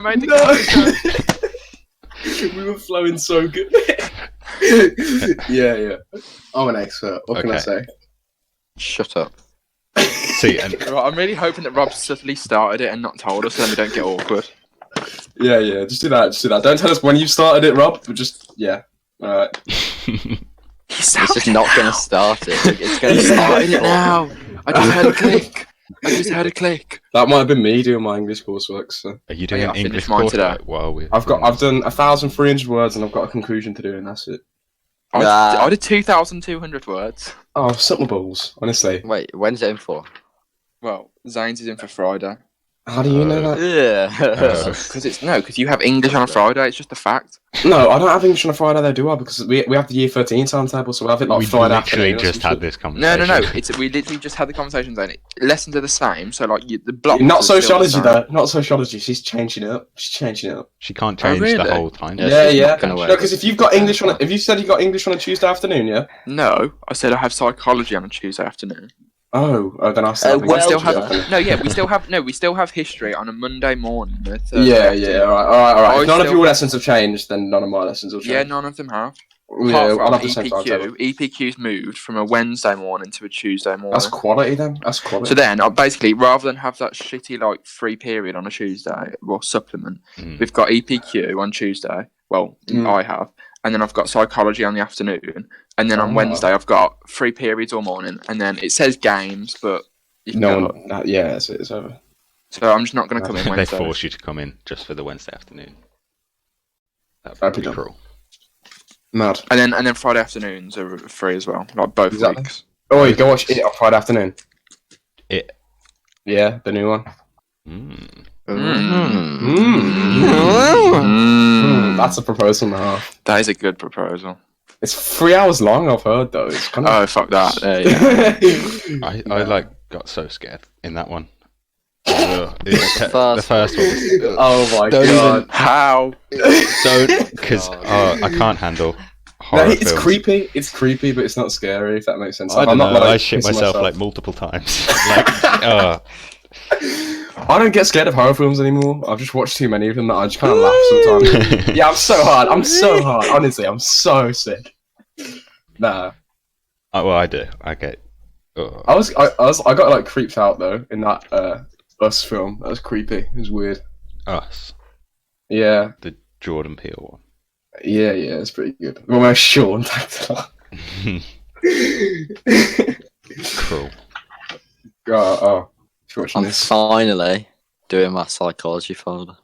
made the No! We were flowing so good. Yeah. I'm an expert. What can I say? Shut up. See, and Right, I'm really hoping that Rob subtly started it and not told us, so then we don't get awkward. Yeah. Just do that. Don't tell us when you started it, Rob. But just Alright. It's just not going to start it. It's going to start Starting it now. I just heard a click. That might have been me doing my English coursework. So are you doing Yeah, I English finished mine course? today. Well, I've done 1,300 words and I've got a conclusion to do, and that's it. I did 2,200 words. Oh, suck my balls, honestly. Wait, when's it in for? Well, Zane's is in for Friday. How do you know that? Yeah. Because you have English on a Friday. It's just a fact. No, I don't have English on a Friday though, do I? Because we have the year 13 timetable, so we have it like we Friday literally afternoon. just had this conversation. No. We literally just had the conversation, Zane. Lessons are the same, so like the block. Not sociology though. Not sociology. She's changing it up. She can't change the really? whole time. Yeah. Gonna No, work. because if you've got English on, if you said you got English on a Tuesday afternoon, yeah. No, I said I have psychology on a Tuesday afternoon. Oh, then I still well, We still yeah. have we still have history on a Monday morning. Yeah. All right. I If none of still- your lessons have changed, then none of my lessons will change. Yeah, none of them have. Yeah, Apart I'll from have the same timetable. EPQ's moved from a Wednesday morning to a Tuesday morning. That's quality then. That's quality. So then, basically, rather than have that shitty like free period on a Tuesday, well, supplement, we've got EPQ on Tuesday. Well, I have, and then I've got psychology on the afternoon, and then on Wednesday I've got 3 periods all morning, and then it says games, but you can go. It's over. So I'm just not going to come in They Wednesday. force you to come in just for the Wednesday afternoon. That'd That'd be be dumb. cruel. Mad. And then Friday afternoons are free as well, like both Exactly. weeks. Oh, you go watch it on Friday afternoon. It. Yeah, the new one. That's a proposal and a half. That is a good proposal. It's 3 hours long. I've heard though. It's kind of. Oh fuck that! Yeah. I like got so scared in that one. The first one. Was, Oh my Don't god. How? don't because I can't handle No, horror it's films. creepy. It's creepy, but it's not scary. If that makes sense. I don't know. like, I shit pissing myself like multiple times. Like, I don't get scared of horror films anymore. I've just watched too many of them that I just kind of laugh sometimes. Yeah, I'm so hard. Honestly, I'm so sick. Nah, well, I do. I get. I got like creeped out though in that Us film. That was creepy. It was weird. Us, Yeah, the Jordan Peele one. yeah, it's pretty good. Well, my Sean tagged Cruel. If you're watching I'm this. finally doing my psychology folder.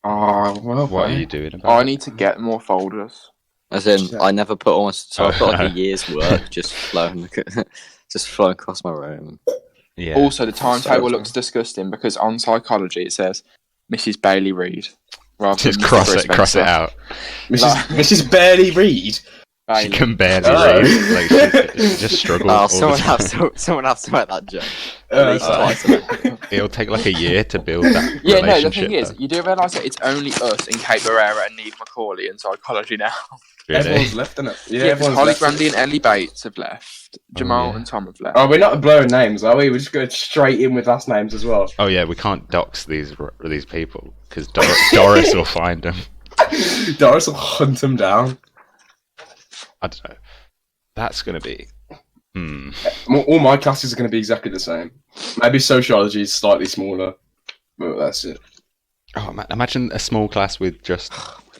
Oh, well, What are you doing I about it? need to get more folders. As in, I never put almost. So I've got like Oh. a year's work just flowing across my room. Yeah. Also, the timetable So- looks disgusting because on psychology it says Mrs. Bailey Reed. Rather Just than Mr. cross Chris it Spencer. out. Mrs. Barely Reed. She Bailey. can barely Oh. read. Like she just struggles. Oh, all the someone has to make that joke. Uh, At least twice a week. It'll take like a year to build that. Yeah, no, the relationship, thing is, though. you do realise that it's only us in Kate Barrera and Neve McCauley in psychology now. Really? Everyone's left, isn't it? Yeah, because Holly left. Grandy and Ellie Bates have left. Jamal yeah. and Tom have left. Oh, we're not blowing names, are we? We're just going straight in with last names as well. Oh yeah, we can't dox these people because Doris will find them. Doris will hunt them down. I don't know. That's gonna be. All my classes are going to be exactly the same. Maybe sociology is slightly smaller, but that's it. Oh, imagine a small class with just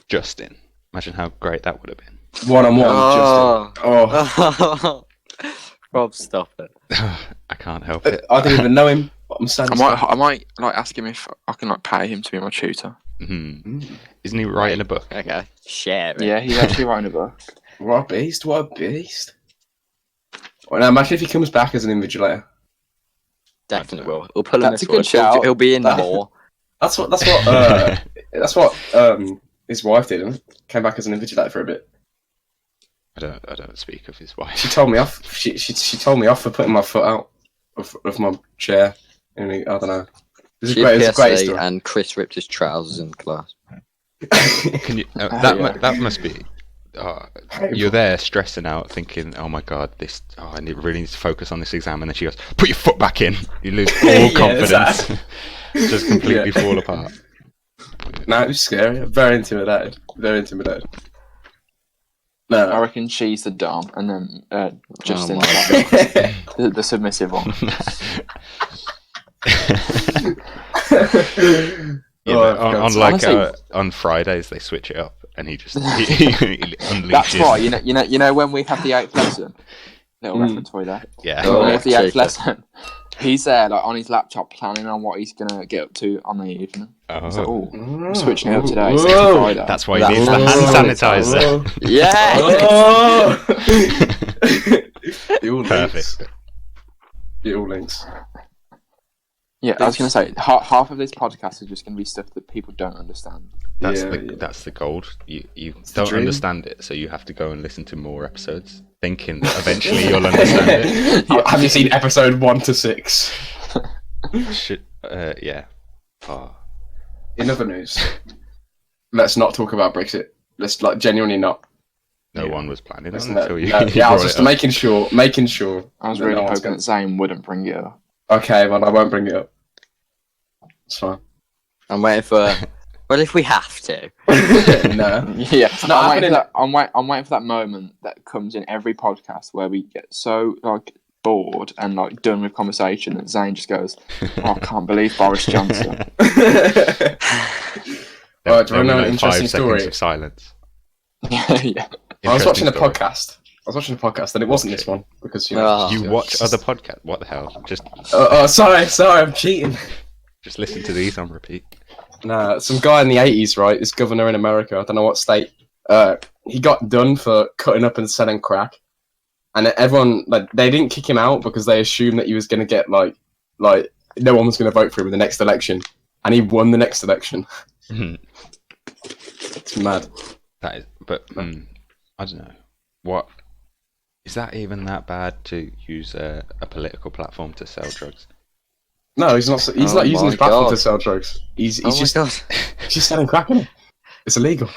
Justin. Imagine how great that would have been. One-on-one, Oh. Justin. Oh, Rob, stop it. I can't help it. I don't even know him, but I'm standing. I might like ask him if I can like pay him to be my tutor. Isn't he writing a book? Okay, share it. Yeah, he's actually writing a book. What a beast! What a beast! Well, now imagine if he comes back as an invigilator. Definitely will. We'll pull him That's this a good one. shout. He'll be in That- more. That's what his wife did. Isn't it? Came back as an invigilator for a bit. I don't speak of his She wife. told me off. She told me off for putting my foot out of my chair. And I don't know. This is She great. did It's a great PSA story. and Chris ripped his trousers in class. Can you? Yeah. That must be. You're there stressing out, thinking, "Oh my god, this! I really need to focus on this exam." And then she goes, "Put your foot back in." You lose all Yeah, confidence. Just completely fall apart. No, it was scary. Very intimidated. Very intimidated. I No. reckon she's the dom, and then Justin's my like the submissive one. Yeah, Oh, but on Honestly- on Fridays they switch it up, and he just he unleashes. That's right. You know when we have the 8th lesson. Little reference for you there. Yeah. Oh, When we have the 8th cheeky. lesson. He's there, like on his laptop, planning on what he's gonna get up to on the evening. He's like, Oh, "Oh, I'm switching it up today. So Whoa. it's Friday." that's why he That- needs the hand sanitizer. Yeah. Oh. It all links. Perfect. It all links. Yeah, I was gonna say half of this podcast is just gonna be stuff that people don't understand. That's Yeah, the yeah. that's the gold. You the don't dream. understand it, so you have to go and listen to more episodes, thinking that eventually you'll understand it. Have you seen episode 1 to 6? Yeah. Oh. In other news, let's not talk about Brexit. Let's genuinely not. No Yeah. one was planning Let's on not- until you. no, you yeah, I was brought just it up. making sure. I was that really no one's hoping that Zane wouldn't bring it up. Okay, well, I won't bring it up. It's fine. I'm waiting for. Well, if we have to. No. Yeah, not I'm waiting, happening. I'm waiting for that moment that comes in every podcast where we get so like bored and like done with conversation that Zane just goes, "Oh, I can't believe Boris Johnson." There- Alright, do you there wanna know were an no 5 interesting seconds story? of silence. Yeah. I was watching a Interesting story. podcast. And it wasn't this one because Ah. You watch other podcasts? What the hell? Sorry, I'm cheating. Just listen to these on repeat. Nah, some guy in the 80s, right? This governor in America, I don't know what state. He got done for cutting up and selling crack, and everyone they didn't kick him out because they assumed that he was gonna get like no one was gonna vote for him in the next election, and he won the next election. It's mad. That is, but I don't know. What is that even that bad to use a political platform to sell drugs? No, he's not. He's Oh not using my his platform God. to sell drugs. He's Oh just my god. he's just selling crack. Isn't it? It's illegal.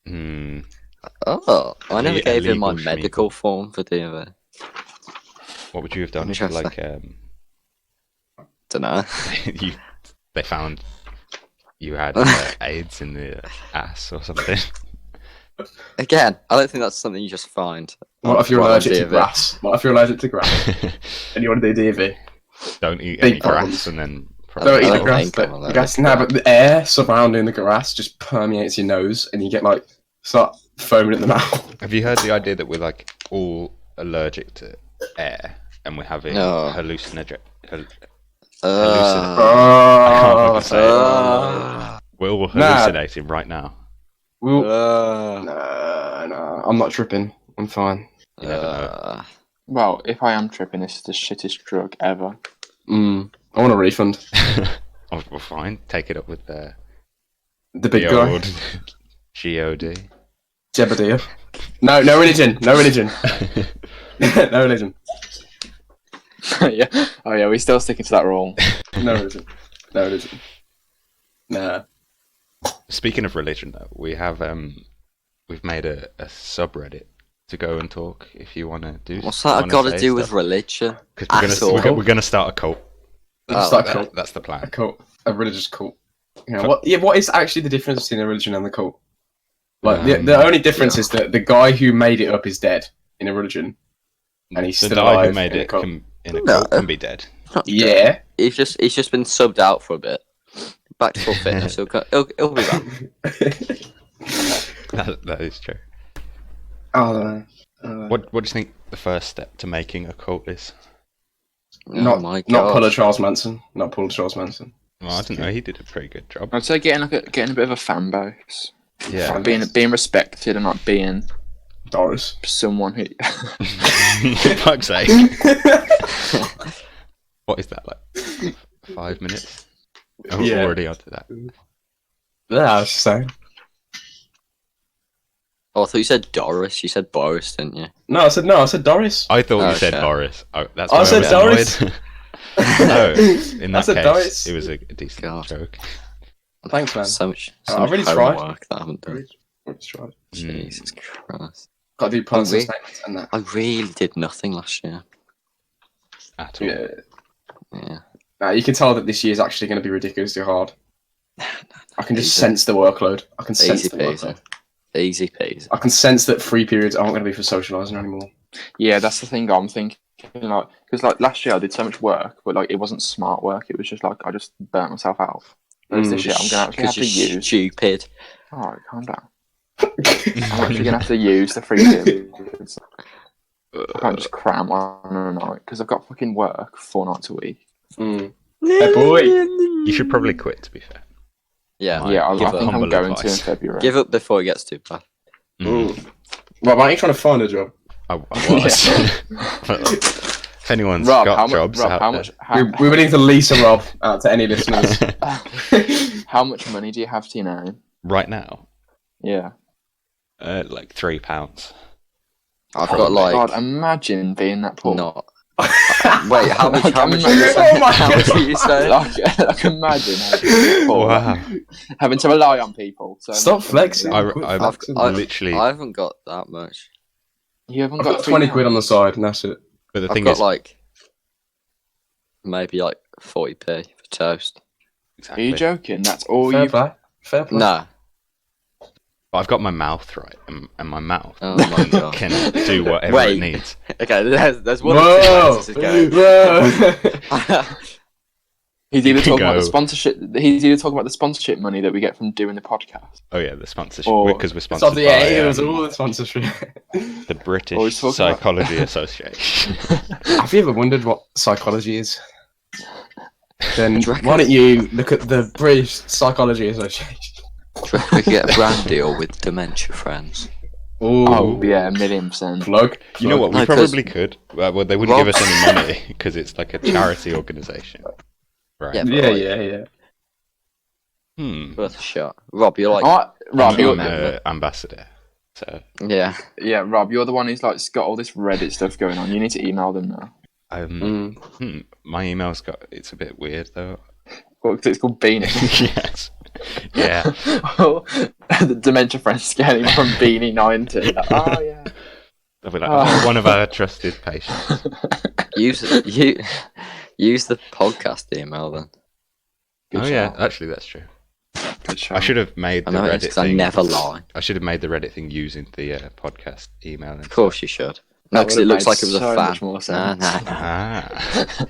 Hmm. Oh, I never The gave him my illegal medical form for doing it. What would you have done if you, like Don't know. they found you had AIDS in the ass or something? Again, I don't think that's something you just find. What if you're Well, allergic to DV. grass? What if you're allergic to grass and you want to do DV? Don't eat Big any grass problems. and then. Don't eat I the don't grass. think I'm The grass but the air surrounding the grass just permeates your nose, and you get start foaming at the mouth. Have you heard the idea that we're like all allergic to air and we're having No. Oh, we're all Nah. hallucinating right now. no, I'm not tripping. I'm fine. You never know. Well, if I am tripping, this is the shittest drug ever. I want a refund. Oh, well, fine. Take it up with the The big guy, old God. Jebediah. No religion. No religion. No religion. Yeah. Oh yeah, we're still sticking to that rule. No religion. No religion. Nah. Speaking of religion, though, we have we've made a subreddit to go and talk. If you want to do, What's that got to do with religion? Because At all? we're gonna start a cult. Just Oh, like okay. cult. That's the A plan. cult. A religious cult. What is actually the difference between a religion and the cult? The only difference is that the guy who made it up is dead in a religion, and he's The still guy alive who made in a it cult. in a No. cult can be dead. Yeah. He's just been subbed out for a bit. Back to full fitness. He'll be back. That is true. Oh, What do you think the first step to making a cult is? Not Oh my god. not Paul Charles Manson. Not Paul Charles Manson. Well, I don't know. He did a pretty good job. I'd say getting a bit of a fan base, Yeah. like being respected, and like being Doris. someone who. For fuck's sake. What is that, like 5 minutes? I'm Yeah. already onto that. Yeah, I was just saying. Oh, I thought you said Doris. You said Boris, didn't you? No, I said Doris. I thought Oh, you said shit. Boris. Oh, that's I why said was Doris. annoyed. No, in I that said case, Doris. it was a decent God. joke. Thanks, man. So much. Oh, So I much really tried. homework that I haven't done. Let's try it. Jesus Christ. Got to do personal we- statements and that. I really did nothing last year. At all. Yeah. Yeah. Now you can tell that this year's actually going to be ridiculously hard. I can just Easy. sense the workload. I can sense Easy the peasy. workload. Easy peasy. I can sense that free periods aren't going to be for socialising anymore. Yeah, that's the thing I'm thinking. Like, because like last year I did so much work, but like it wasn't smart work. It was just like I just burnt myself out. Whereas this year I'm gonna actually have to you're use. stupid. Alright, calm down. I'm actually gonna have to use the free periods. I can't just cram on a night because I've got fucking work 4 nights a week. Hey boy. You should probably quit, to be fair. Yeah, Yeah, I give think up. I'm Humble going to in advice. February. Give up before it gets too bad. Rob, aren't you trying to find a job? I was. If anyone's Rob, got how much? jobs Rob, out how there. much? How, We would need to lease a Rob out to any listeners. how much money do you have to your name? Right now, Yeah. like £3. I've got like God, imagine being that poor. not. Wait, how much? How much? Oh my How much are you saying? like imagine having, poor, Wow. having to rely on people. So Stop flexing. I- Quit I- flexing. Literally. I haven't got that much. You haven't I've got got 20 quid on the £3. side, and that's it. But the I've thing got is, like maybe like 40p for toast. Are exactly. you joking? That's all Fair you. play. Fair play. No. But I've got my mouth right, and my mouth Oh my god. can do whatever Wait. it needs. Okay, there's one. Whoa! Of two ways Whoa! this is going. He's either You can talking about go. the sponsorship. He's either talking about the sponsorship money that we get from doing the podcast. Oh yeah, the sponsorship, Or- because we're It's sponsored on the air, by it was all the sponsorship. the Or British he's talking about- Psychology Association. Have you ever wondered what psychology is? Then Do you reckon- why don't you look at the British Psychology Association? Do you reckon we could get a brand deal with Dementia Friends? Ooh. Oh yeah, 1,000,000%. Plug. You know what? We No, 'cause- probably could. Well, they wouldn't Rob- give us any money because it's like a charity organisation. Right. Yeah, but Yeah, like, yeah. worth a shot. Rob, you're like, Alright, Rob, I'm you're, member. ambassador. So yeah. yeah, Rob, you're the one who's like got all this Reddit stuff going on. You need to email them now. my email's it's a bit weird though. Well, it's called Beanie. Yes. Yeah. The Dementia Friends getting from Beanie90. Oh yeah. They'll be like, Oh. one of our trusted patients. Use the podcast email then. Good Oh yeah, shout. actually that's true. Good shout. I should have made I the know it is Reddit 'cause I thing. never lie. I should have made the Reddit thing using the podcast email. Of course you should. No, That because it would've looks made like it was so a much fan. more Nah, sense. nah, nah. Ah.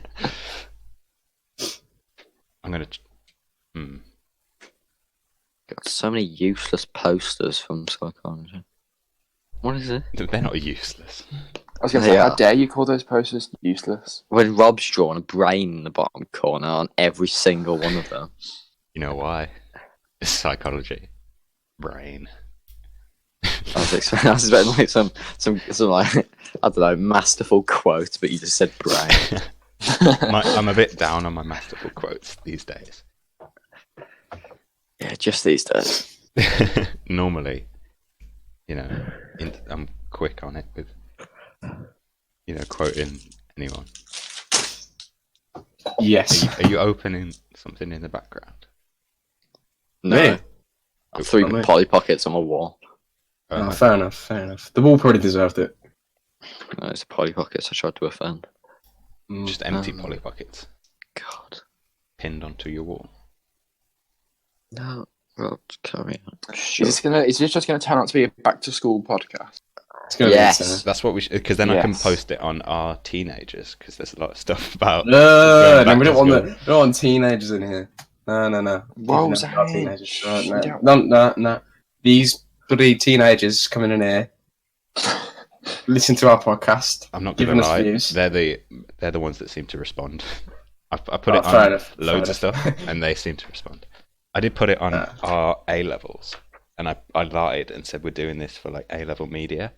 I'm gonna. Got so many useless posters from psychology. What is it? They're not useless. I was going to say, Yeah. how dare you call those posters useless? When Rob's drawn a brain in the bottom corner on every single one of them. You know why? It's psychology. Brain. I was expecting like some like I don't know masterful quote, but you just said brain. I'm a bit down on my masterful quotes these days. Yeah, just these days. Normally, I'm quick on it with, quoting anyone. Yes. Are you opening something in the background? No, Me? I threw Not me. Polly Pockets on my wall. Oh, fair enough. The wall probably deserved it. No, it's Polly Pockets. I tried to offend. Just empty Um, Polly Pockets God, pinned onto your wall. no, Rob, carry on. Is this just gonna turn out to be a back to school podcast? It's gonna Yes. be insane. That's what we should, because then I can Yes. post it on our teenagers, because there's a lot of stuff about. No, going back we don't to want school. we don't want teenagers in here. No. Whoa, No, Zane. not teenagers. Right, You no. These bloody teenagers coming in here, listen to our podcast. I'm not Giving gonna us lie. views. They're the ones that seem to respond. I put Oh, it fair on enough, loads of fair stuff, and they seem to respond. I did put it on our A levels, and I lied and said we're doing this for like A level media,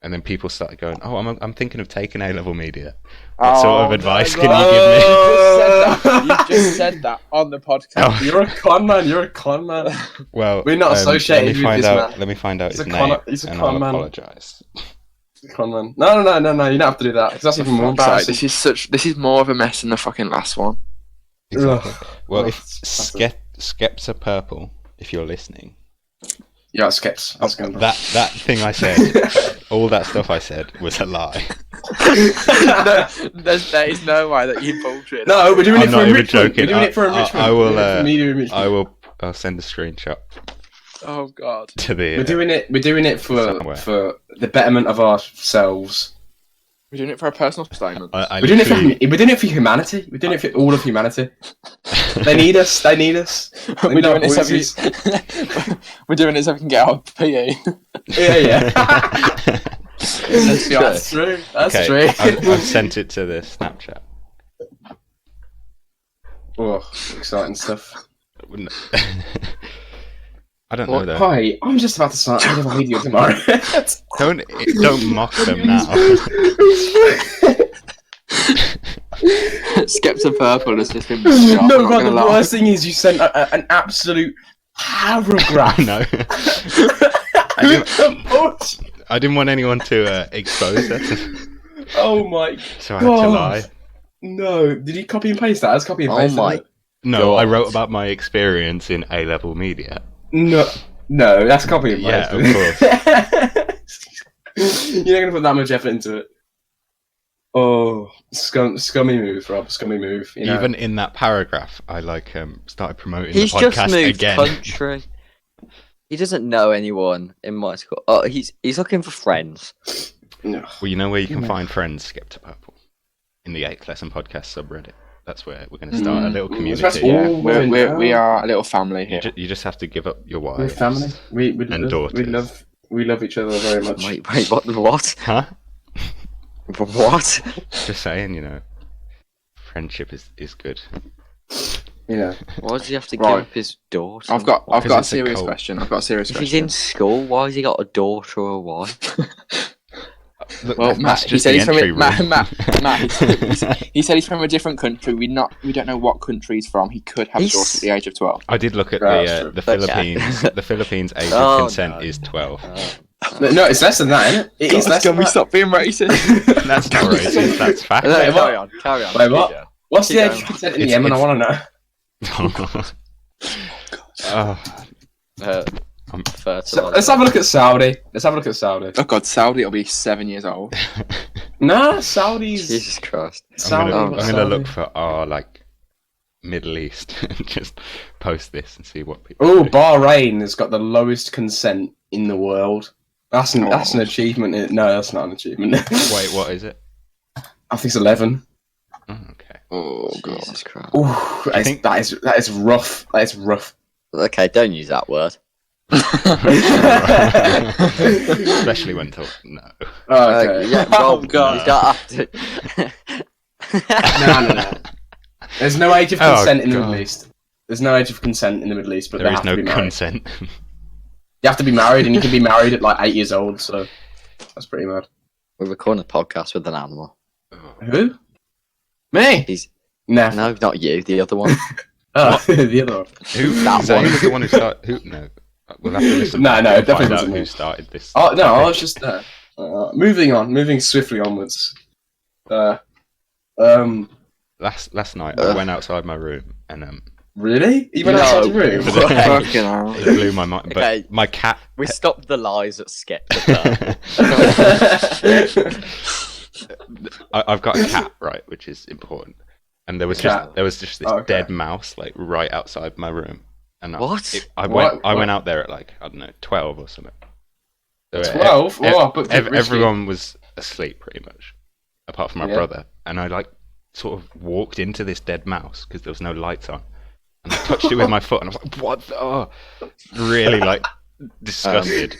and then people started going, "Oh, I'm thinking of taking A level media. What sort of advice can you give me?" You just said that on the podcast. Oh. You're a con man. You're a con man. Well, We're not associated with this man. Let me find out He's his a con- name, he's a and con I'll man. apologise. Con man. No. You don't have to do that. 'Cause that's even more embarrassing. This is more of a mess than the fucking last one. Exactly. Ugh. Well, Oh, if Skeps are purple, if you're listening, Yeah, Skeps. I was going to. that thing I said, all that stuff I said was a lie. There is no way that you bullshit. No, we're doing I'm it for not even enrichment. joking. We're doing it for enrichment. I will. We're doing it for media enrichment. I will I'll send a screenshot Oh god. to the. We're doing it Somewhere. for the betterment of ourselves. We're doing it for a personal statement. I We're doing literally- it for humanity. We're doing it for all of humanity. They need us. They need us. They We're need our doing, it so we, voices. we're doing it so we can get our PE. Yeah. That's That's true. That's okay, true. I've sent it to the Snapchat. Oh, exciting stuff. Wouldn't- I don't know though. Hi, I'm just about to start a video tomorrow. Don't mock them now. Skepta Purple has just been No, shot. I'm not but gonna the lie. worst thing is you sent an absolute paragraph. No, I didn't want anyone to expose us, Oh my so I had to God. lie. no! Did you copy and paste that? That's copy and Oh paste. my- isn't it? No, I God. wrote about my experience in A-level media. No, that's copy and paste. Yeah, of You're not gonna put that much effort into it. Oh, scummy move, Rob. Scummy move. You know? Even in that paragraph, I started promoting He's the just podcast moved again. country. He doesn't know anyone in my school. Oh, he's looking for friends. No. Well, you know where you can find friends, Skepta Purple? In the 8th Lesson Podcast subreddit. That's where we're going to start a little community. That's all Yeah, going we down. are a little family You, here. you just have to give up your wives. We're family. We And daughters. we love each other very much. Wait, what? Huh? What? Just saying, friendship is good. You know. Why does he have to Right. give up his daughter? I've got a it's a serious cult. question. I've got a serious If he's question. in school, why has he got a daughter or a wife? Look, Well, that's Matt, he just said the he's from entry a, room. Matt, he said he's from a different country. We don't know what country he's from. He could have a He's- daughter at the age of 12. I did look at That's the true. Philippines. The Philippines age Oh, of consent no. is 12. No, it's less than that, isn't it? It is less Can than we that. stop being racist? That's not racist. That's fact. No, Wait, carry on. Wait, what? Yeah. What's the Keep age going. of consent in It's- Yemen? I it's- want to know. Oh, Fertilizer. Let's have a look at Saudi. Oh god, Saudi will be 7 years old. Nah, Saudi's. Jesus Christ. Saudi. I'm what's gonna Saudi? look for our Middle East and just post this and see what people. Oh, do. Bahrain has got the lowest consent in the world. That's an achievement. No, that's not an achievement. Wait, what is it? I think it's 11. Oh, okay. Oh god. Jesus Christ. Ooh, I think- that is rough. That is rough. Okay, don't use that word. Especially when told no. Okay. Yeah, Oh, Rob, God. you don't have to. No. There's no age of Oh, consent in the God. Middle East. There's no age of consent in the Middle East, but There they is have no to be married. consent. You have to be married, and you can be married at 8 years old. So that's pretty mad. We're recording a podcast with an animal. Who? Me? He's Nah. no, not you. The other one. Oh, the other one. Who? That Is that one. he was the one who started? Who? No. We'll have to listen. No, back no, and it definitely find out wasn't who me. started this. Oh no, I was just moving swiftly onwards. Last night I went outside my room and Really? You went No. outside your room? Fucking hell. it blew my mind. But Okay. my cat. We stopped the lies at Skepta. I've got a cat, right, which is important. And there was Cat. just this Oh, okay. dead mouse right outside my room. And What? I What? went out there at I don't know 12 or something. So 12? Oh, but everyone was asleep pretty much, apart from my Yeah. brother. And I sort of walked into this dead mouse because there was no lights on, and I touched it with my foot, and I was like, "What? Oh, really disgusted."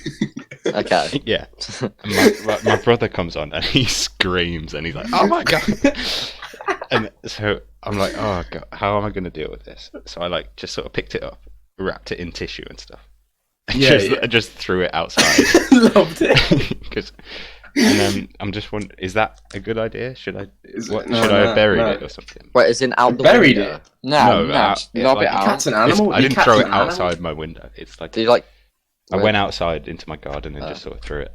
Okay. Yeah. And my brother comes on and he screams and he's like, "Oh my god!" And so I'm like, "Oh god, how am I going to deal with this?" So I just sort of picked it up, wrapped it in tissue and stuff, and just threw it outside. Loved it. 'Cause- and then I'm just wondering, is that a good idea? Should I No, have buried no. it or something? Wait, is in out the Buried window? it? No, just lob it a out. Cat's an It's- animal. I didn't Your throw cat's it an animal? outside my window. It's Do you I went outside into my garden and just sort of threw it.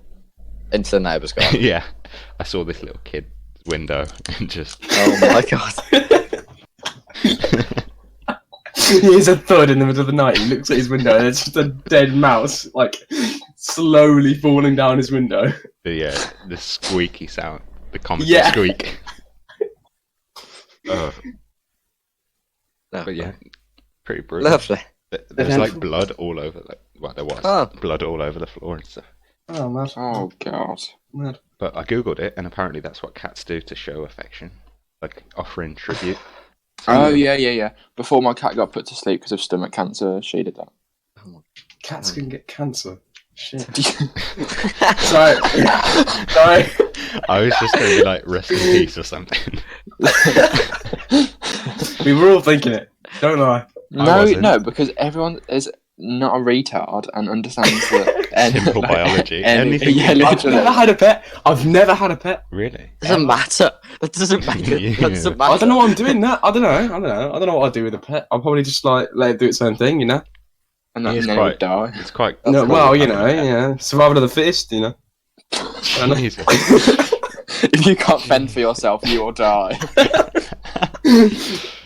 into the neighbour's garden? Yeah, I saw this little kid's window and just. Oh my god. Here's a thud in the middle of the night. He looks at his window, and it's just a dead mouse, slowly falling down his window. The squeaky sound, the comical Yeah. squeak. No. But yeah, pretty brutal. Lovely. There's like blood all over. There was blood all over the floor and stuff. Oh, mad. Oh god. Mad. But I googled it, and apparently that's what cats do to show affection, like offering tribute. Oh yeah. Before my cat got put to sleep because of stomach cancer, she did that. Cats can get cancer. Shit. Sorry. Sorry. I was just going to be like, rest in peace or something. We were all thinking it. Don't lie. No, because everyone is not a retard and understands that Simple biology. anything. Yeah, I've literally. never had a pet. I've never had a pet. Really? Doesn't matter. That doesn't make it. That doesn't matter. I don't know what I'm doing now. I don't know what I'd do with a pet. I'll probably just like let it do its own thing, you know. And then It's it would die. It's quite. No, well, you know, probably- yeah, survival of the fittest, you know. Easy. If you can't fend for yourself, you will die.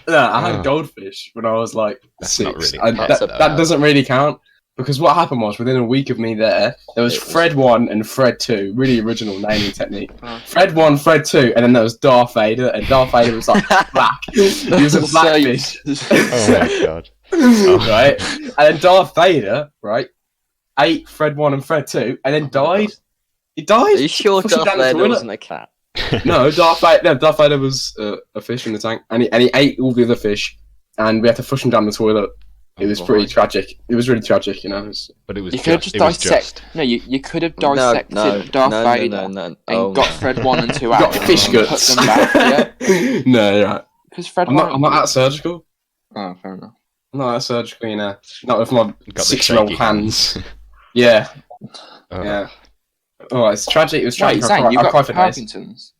Yeah, I had Oh. goldfish when I was like That's 6. not really And pets, that doesn't really count because what happened was within a week of me there was Fred 1 and Fred 2, really original naming technique. Fred 1, Fred 2, and then there was Darth Vader, and Darth Vader was like black. He was a black fish, Oh my god. right? And then Darth Vader, right, ate Fred 1 and Fred 2, and then died. He died. Are you sure Flushed Darth down the Vader toilet. wasn't a cat? No, Darth Vader was a fish in the tank, and he ate all the other fish, and we had to flush him down the toilet. It was pretty tragic. It was really tragic, you know. It was... But it was You could have just it was dissected. No, you could have dissected Darth Vader and got Fred 1 and 2 out. got fish and guts. Put them back, yeah. No, you're right. Because Fred I'm 1. not that surgical. Oh, fair enough. I'm not that surgical, you know. Not with my Got the 6-year-old shaky hands. Yeah, Oh. yeah. Oh, it's tragic. It was Wait, tragic. Zane, you've I cried got for days. Parkinson's.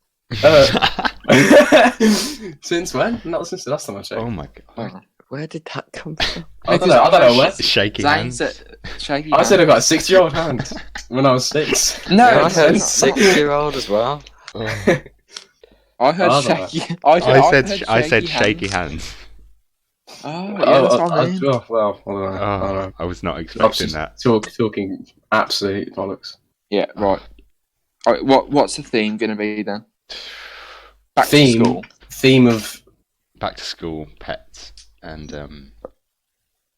Since when? Not since the last time I checked. Oh my god. Oh. Where did that come from? I don't know where. Shaky Zane hands. said, shaky I said I hands. got a 6-year-old hand when I was 6. No, I it's heard not. 6-year-old as well. I heard I don't know. shaky. I said shaky hands. Oh, yeah, that's what I mean. Well, I don't know. I was not expecting that. Talking absolute bollocks. Yeah, right. Alright, what's the theme going to be then? Back Theme? to school. Theme of Back to school, pets, and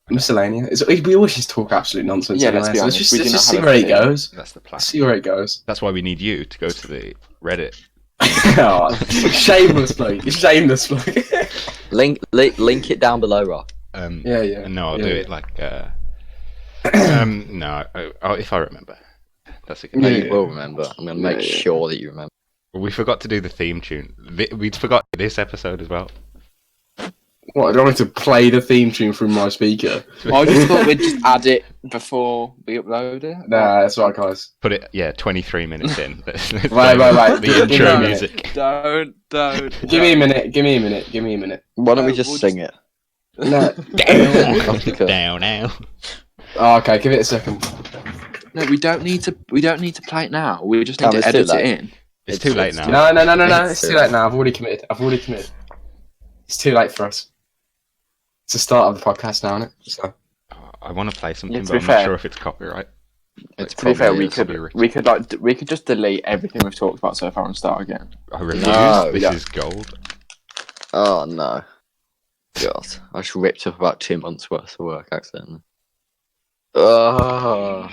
miscellaneous. We always just talk absolute nonsense. Yeah, anyway, let's be so honest, Let's we do just not see have where a it theme. goes. that's the plan. Let's see where it goes. That's why we need you to go to the Reddit. Oh, shameless plug. Shameless plug. Link it down below, Rob. Yeah. And no, I'll Yeah, do yeah. it like. No, if I remember. That's a good. No, Yeah. you will remember. I'm going to make Yeah. sure that you remember. We forgot to do the theme tune. We forgot this episode as well. What? I don't want to play the theme tune from my speaker. I just thought we'd just add it before we upload it. Nah, that's right, guys. Put it, 23 minutes in. Let's Wait. The Give me a intro minute. music. Don't. Give me a minute. Why don't we No, just we'll sing it? No. Complicated. Down now. Oh, okay, give it a second. No, we don't need to. We don't need to play it now. We just need Damn, to it's too edit it late. in. It's too late now. No. It's too late now. I've already committed. It's too late for us. It's the start of the podcast now, isn't it? So. I want to play something, Yeah, to but be I'm fair. not sure if it's copyright. It's To be fair, probably we is. could just delete everything we've talked about so far and start again. I refuse. No, This yeah. is gold. Oh no. God. I just ripped up about 2 months worth of work accidentally. Oh.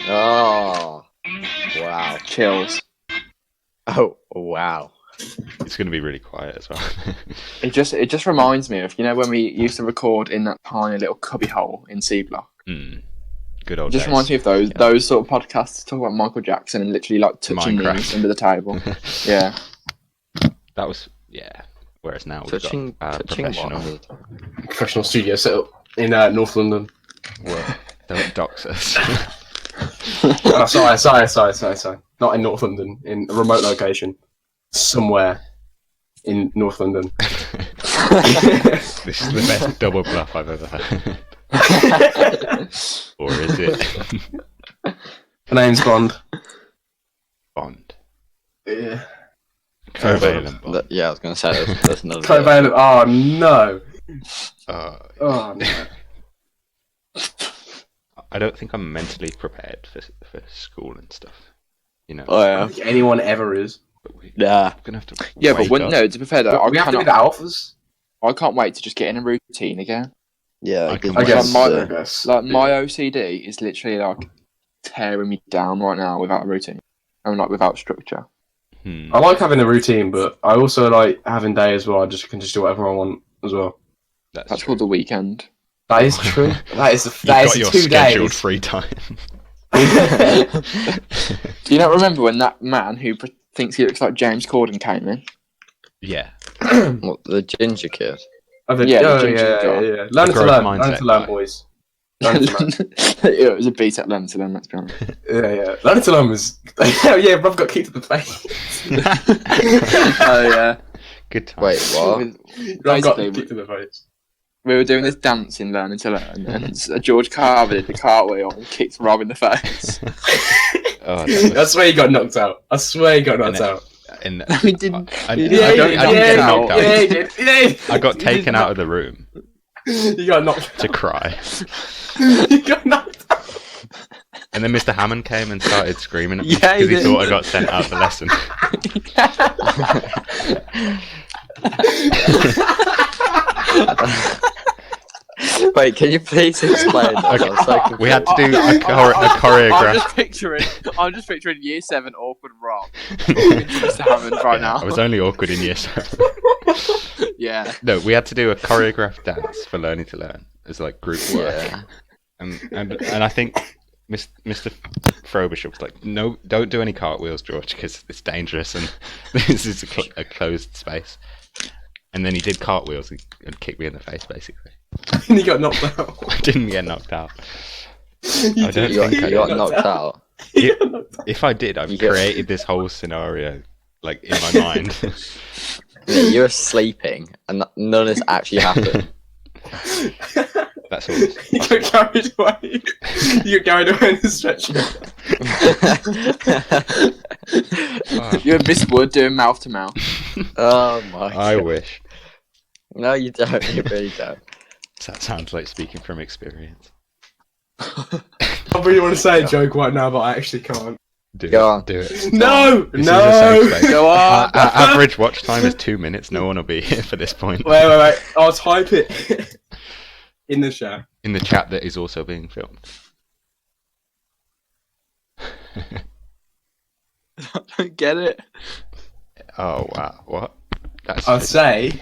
Oh. Wow. Chills. Oh wow. It's going to be really quiet as well. It just reminds me of when we used to record in that tiny little cubby hole in C Block. Good It old just days. reminds me of those sort of podcasts talk about Michael Jackson and literally like touching Minecraft. knees under the table. Yeah. That was, yeah. Whereas now we've Touching got professional. what? Professional studio setup in North London. Don't dox us. Oh, sorry. Not in North London, in a remote location. Somewhere in North London. This is the best double bluff I've ever heard. Or is it? The name's Bond. Bond. Yeah. Covalent Bond. Yeah, I was going to say there's another. Covalent. Oh no. Uh, Oh no. I don't think I'm mentally prepared for school and stuff. You know. Oh I yeah. don't think anyone ever is. But we're Yeah. gonna have to. Yeah, but wake up. no. To be fair though, We have to be the alphas. I can't wait to just get in a routine again. Yeah, I good can- I guess. my- I guess. Like my OCD is literally like tearing me down right now without a routine. And like without structure. I like having a routine, but I also like having days where I just can just do whatever I want as well. That's true. called the weekend. That is true. That is You've that is got your 2 scheduled days. free time. Do you not remember when that man who thinks he looks like James Corden came in? Yeah. What, the ginger kid? I think, Yeah, the oh, ginger yeah, guy. yeah, yeah. Learn to growth learn. mindset Learn to learn, guy. boys. Learn to learn. Yeah, it was a beat at learn to learn, let's be honest. Yeah, yeah. Learn to learn was. Yeah, Rob got kicked in the face. Oh yeah. Good time. Wait, what? Rob got Basically, kicked in the face. we were doing this dance in Learning to Learn, and George Carver did the cartwheel and kicked Rob in the face. Oh, that I swear he got knocked out. I swear he got knocked And out. and He didn't. I Yeah, don't yeah, get yeah, knocked out. Yeah, he did. Yeah, I got taken out of the room he got knocked to cry. out. He got knocked out. And then Mr. Hammond came and started screaming at me Yeah, he because he did. thought I got sent out of the lesson. Wait, can you please explain that? Okay. I'm so confused. We had to do a I'm choreograph. just picturing Year 7 awkward Rob. Mr. Hammond right now. I was only awkward in year 7. Yeah. No, we had to do a choreographed dance for Learning to Learn as like group work. Yeah. And I think Mr. Frobisher was like, no, don't do any cartwheels, George, because it's dangerous and this is a closed space. And then he did cartwheels and kicked me in the face, basically. And he got knocked out. I didn't get knocked out. You I don't You got, think I you got did. knocked out. He got knocked out. If I did, I've You get- created this whole scenario like in my mind. Yeah, you were sleeping, and none of this actually happened. That's all. He got carried away. You got carried away in the stretcher. Oh, You're Miss Wood doing mouth to mouth. Oh my god. I wish. No, you don't. You really don't. That sounds like speaking from experience. I really want to say a joke right now, but I actually can't. Do Go it. on. Do it. No! This is a No! safe space. Go on. Our average watch time is 2 minutes. No one will be here for this point. Wait. I'll type it in the chat. In the chat that is also being filmed. I don't get it. Oh wow, what? That's I'll say,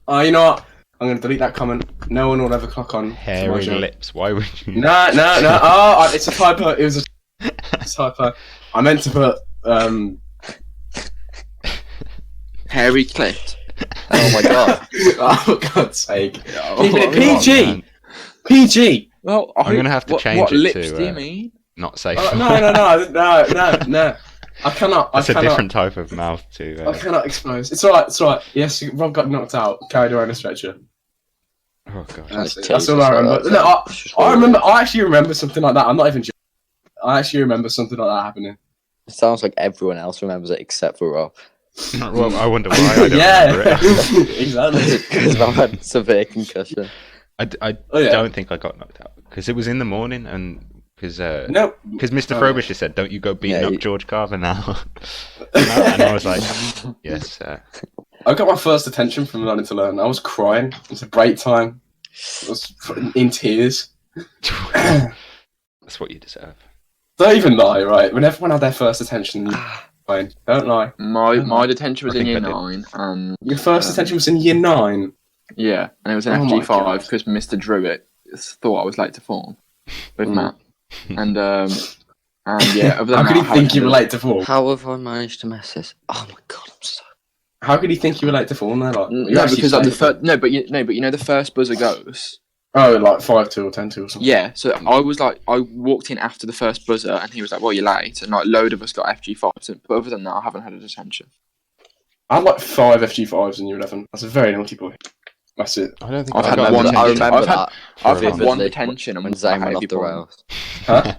you know what? I'm going to delete that comment. No one will ever clock on. to my hairy joke. lips. Why would you? No. Oh, it's a typo. It was a typo. I meant to put, Hairy clipped. Oh my god. oh, for God's sake. Keep it Come on, PG! man. PG! Well, I'm gonna have to change what it lips to, do you mean? Not safe. No. I cannot. That's I a cannot. different type of mouth to. I cannot expose. It's alright. Yes, Rob got knocked out, carried away in a stretcher. Oh god. That's Like it. That's all I Jesus, remember. like No, that. It's just I horrible. remember. I actually remember something like that. I'm not even joking. I actually remember something like that happening. It sounds like everyone else remembers it except for Rob. Well, I wonder why I don't remember yeah, it. exactly. Because Rob had severe concussion. I Oh, yeah. don't think I got knocked out because it was in the morning and because No, Mr. Oh. Frobisher said, "Don't you go beating Yeah, up you- George Carver now." And I was like, "Yes, sir." I got my first attention from Learning to Learn. I was crying. It was a break time. I was in tears. That's what you deserve. Don't even lie, right? When everyone had their first attention, you fine. Don't lie. My detention was I in think year I did. 9, and Your first attention was in year 9. yeah, and it was an Oh my FG5 God. because Mr. Druitt thought I was late to form with Mm. Matt, and yeah, other than How that, could he I think you haven't- were late to form? How have I managed to miss this? Oh my god, I'm so. How could he think you were late to form there? Like, you No, actually because like the stayed- first, but you know the first buzzer goes. Oh, like 5-2 or 10-2 or something. Yeah, so I walked in after the first buzzer, and he was like, "Well, you're late," and like a load of us got FG5s, but other than that, I haven't had a detention. I had like 5 FG5s in year 11. That's a very naughty boy. That's it. I don't think I've I had got one- I detention. remember I've had- that. I've had vividly one detention and when one Zane went behaviour off the point. rails. Huh?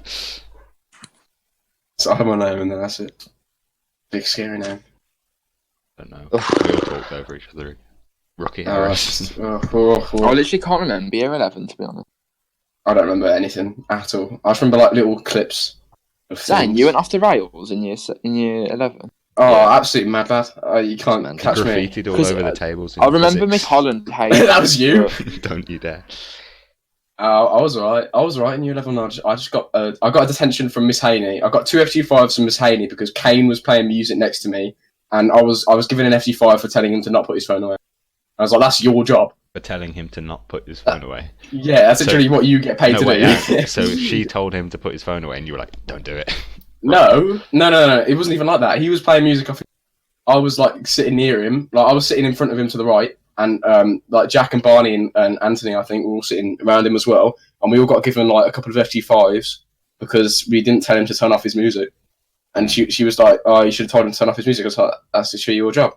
So I had my name in there, that's it. Big scary name. I don't know. We all talked over each other. Rookie Oh, errors. it's just- oh. I literally can't remember year 11 to be honest. I don't remember anything at all. I just remember like little clips of Zane, things. you went off the rails in year 11. Oh, Yeah. absolutely mad lad. You can't Man, catch me. Graffitied all 'Cause over the I- tables. in I remember physics. Miss Holland hated That was you. Don't you dare. I was alright. I was alright in year 11. I just got I got a detention from Miss Haney. I got 2 FG5s from Miss Haney because Kane was playing music next to me, and I was given an FG5 for telling him to not put his phone away. I was like, "That's your job." For telling him to not put his phone away. Yeah, that's literally what you get paid to wait, do. yeah. So she told him to put his phone away, and you were like, "Don't do it." No. It wasn't even like that. He was playing music. I was like sitting near him. Like I was sitting in front of him to the right, and like Jack and Barney and Anthony, I think, were all sitting around him as well. And we all got given like a couple of FG5s because we didn't tell him to turn off his music. And she was like, "Oh, you should have told him to turn off his music." I was like, "That's literally your job."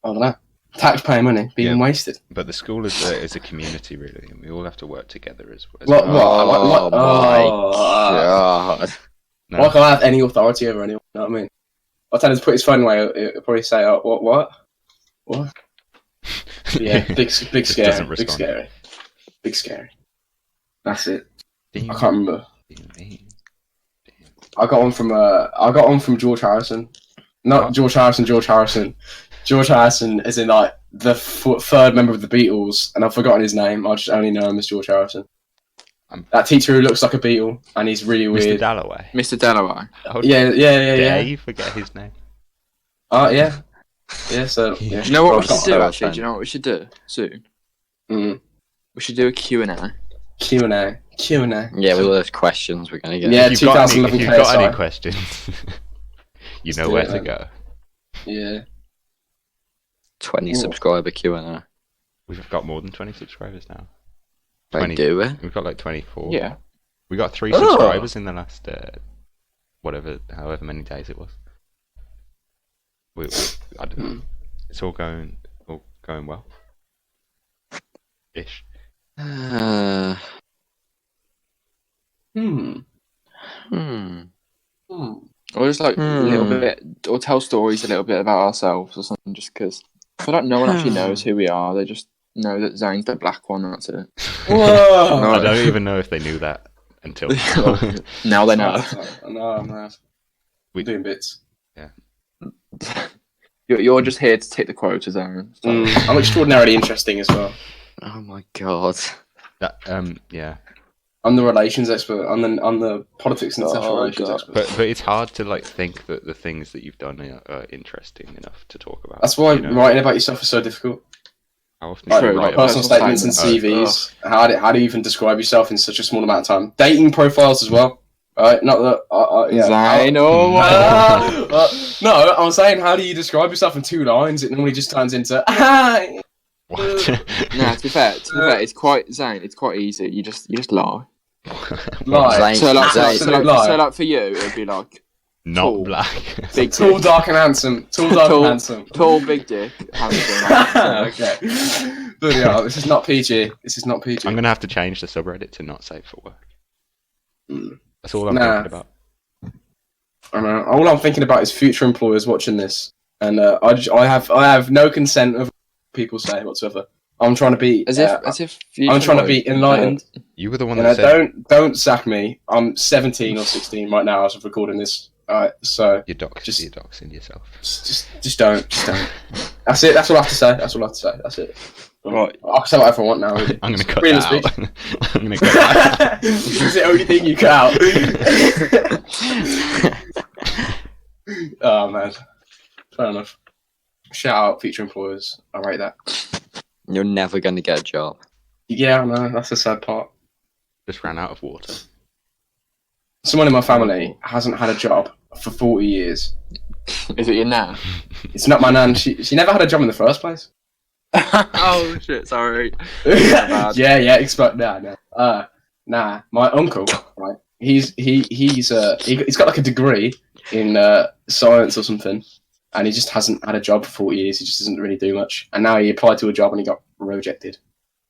I don't know. Taxpayer money being wasted. But the school is a community, really, and we all have to work together as What? well. Oh my god. No. Why can't I have any authority over anyone? You know what I mean? I'll tell him to put his phone away. He'll probably say, "Oh, what? Yeah, big scary, doesn't big respond. scary, big scary. That's it. Damn, I can't remember. damn. I got one from George Harrison. Not What? George Harrison. George Harrison. George Harrison is in like the third member of the Beatles, and I've forgotten his name. I just only know him as George Harrison. That teacher who looks like a Beatle, and he's really Mr. weird. Dalloway. Mr. Dalloway. Oh, Yeah. Dare you forget his name? Yeah. So yeah. Do you know what we I've got- should do, I've got actually? time. Do you know what we should do soon? Mm. We should do a Q&A. Q&A. Yeah, with all those questions we're gonna get. Yeah. If you've got 2011 if you've got any KSI. questions, you Let's know do where it, to man. go. Yeah. 20 subscriber Q&A. We've got more than 20 subscribers now. Like, 20. do it. We've got like 24. Yeah. We got 3 Oh. subscribers in the last however many days it was. I don't know. It's all going well. Ish. Hmm. Or just like a little Hmm. bit, or tell stories a little bit about ourselves or something, just because I feel like no one actually knows who we are. They just know that Zane's the black one, that's it. Whoa. No. I don't even know if they knew that until Now they know. No, I'm not. We- Doing bits. You're just here to take the quotas, Aaron. So. I'm extraordinarily interesting as well. Oh my god. that yeah. I'm the relations expert. I'm the politics and international Oh, relations God. expert. But it's hard to like think that the things that you've done are interesting enough to talk about. That's why you know? writing about yourself is so difficult. How often Like, do you True, write like about personal personal statements and statements. CVs. How do you even describe yourself in such a small amount of time? Dating profiles as well. Right? Not that. Yeah. Zane, oh my No, I'm saying, how do you describe yourself in 2 lines? It normally just turns into. What? No, to be fair, it's quite Zane. It's quite easy. You just lie. Lie. Zane- So like, Zane- so like for you, it would be like Not Tall. black. big Tall, dick, dark, and handsome. tall, big dick. handsome. Okay. Bloody hell, this is not PG. I'm gonna have to change the subreddit to not safe for work. Mm. That's all I'm Nah. thinking about. I know. All I'm thinking about is future employers watching this, and I have no consent of what people say whatsoever. I'm trying to be As if I'm trying to be enlightened. You were the one You that know, said don't sack me. I'm 17 or 16 right now as of recording this. Alright, so you're just- doxing yourself. just don't. That's it. That's all I have to say. That's it. Right. I'll say whatever I want now. Really. I'm gonna cut Freedom that of speech. out. I'm gonna cut that out. This is the only thing you cut out. Oh man, fair enough. Shout out future employers. I rate that. You're never gonna get a job. Yeah, I know. That's the sad part. Just ran out of water. Someone in my family hasn't had a job for 40 years. Is it your nan? It's not my nan. She never had a job in the first place. Oh shit! Sorry. bad. yeah. Expect nah. My uncle, right? He's got like a degree in science or something, and he just hasn't had a job for 40 years. He just doesn't really do much. And now he applied to a job and he got rejected.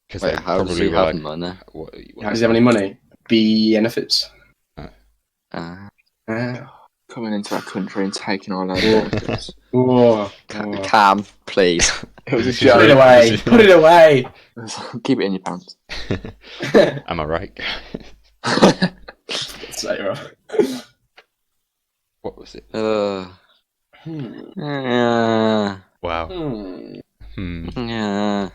Because Wait, they how does probably he were have like, money? what, How does he have any money? Benefits. Coming into our country and taking our land. Oh, Cam, please. It was a put it joke. away. Put it away. Keep it in your pants. Am I right? Say, right. What was it? Yeah. Wow. Hmm. Hmm. Yeah.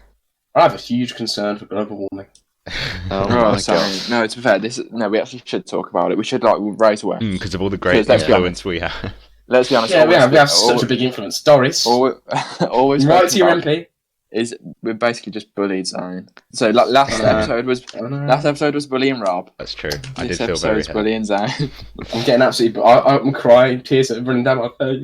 I have a huge concern for global warming. Oh Oh, my sorry. god. No, to be fair, we actually should talk about it. We should raise awareness. Because of all the great Let's be influence we have. Let's be honest. Yeah, we have all- such a big influence. Doris, always right to your spoken about MP. is we're basically just bullied, Zane. So like last episode was bullying Rob. That's true. I This did feel episode very is hurt. bullying Zane. I'm getting absolutely. I'm crying. Tears are running down my face.